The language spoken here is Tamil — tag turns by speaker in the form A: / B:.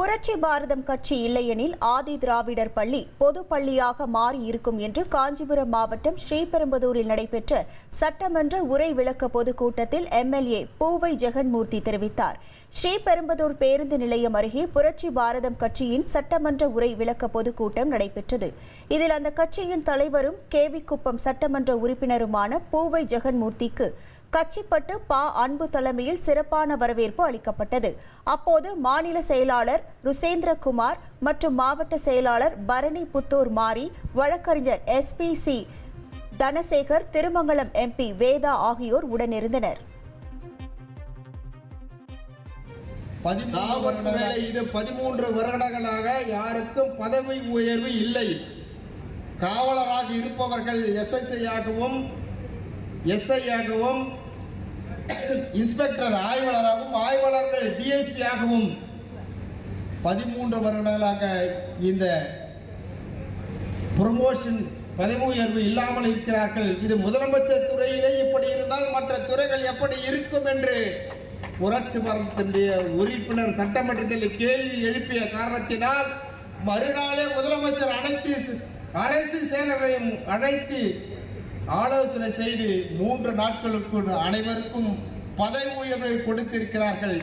A: புரட்சி பாரதம் கட்சி இல்லையெனில் ஆதி திராவிடர் பள்ளி பொது பள்ளியாக மாறி இருக்கும் என்று காஞ்சிபுரம் மாவட்டம் ஸ்ரீபெரும்புதூரில் நடைபெற்ற சட்டமன்ற உரை விளக்க பொதுக்கூட்டத்தில் எம்எல்ஏ பூவை ஜெகன்மூர்த்தி தெரிவித்தார். ஸ்ரீபெரும்புதூர் பேருந்து நிலையம் அருகே புரட்சி பாரதம் கட்சியின் சட்டமன்ற உரை விளக்க பொதுக்கூட்டம் நடைபெற்றது. இதில் அந்த கட்சியின் தலைவரும் கேவிக்குப்பம் சட்டமன்ற உறுப்பினருமான பூவை ஜெகன்மூர்த்திக்கு கச்சிப்பட்டு பா அன்பு தலைமையில் சிறப்பான வரவேற்பு அளிக்கப்பட்டது. அப்போது மாநில செயலாளர் ருசேந்திரகுமார் மற்றும் மாவட்ட செயலாளர் பரணி புத்தூர் மாரி, வழக்கறிஞர் SPC தனசேகர், திருமங்கலம் MP வேதா ஆகியோர் உடனிருந்தனர்.
B: இது 13 வருடங்களாக யாருக்கும் பதவி உயர்வு இல்லை. காவலராக இருப்பவர்கள் SSI ஆகவும் SI இன்ஸ்பெக்டர் ஆய்வாளராகவும் ஆய்வாளர்கள் DSP ஆகவும் 13 வருடங்களாக இந்த ப்ரமோஷன் பதவி உயர்வு இல்லாமல் இருக்கிறார்கள். இது முதலமைச்சர் துறையிலே இப்படி இருந்தால் மற்ற துறைகள் எப்படி இருக்கும் என்று புரட்சி பாரதத்தினுடைய உறுப்பினர் சட்டமன்றத்தில் கேள்வி எழுப்பிய காரணத்தினால் மறுநாளே முதலமைச்சர் அனைத்து அரசு செயலர்களையும் அழைத்து ஆலோசனை செய்து 3 நாட்களுக்கு அனைவருக்கும் பதவி உயர்வை கொடுத்திருக்கிறார்கள்.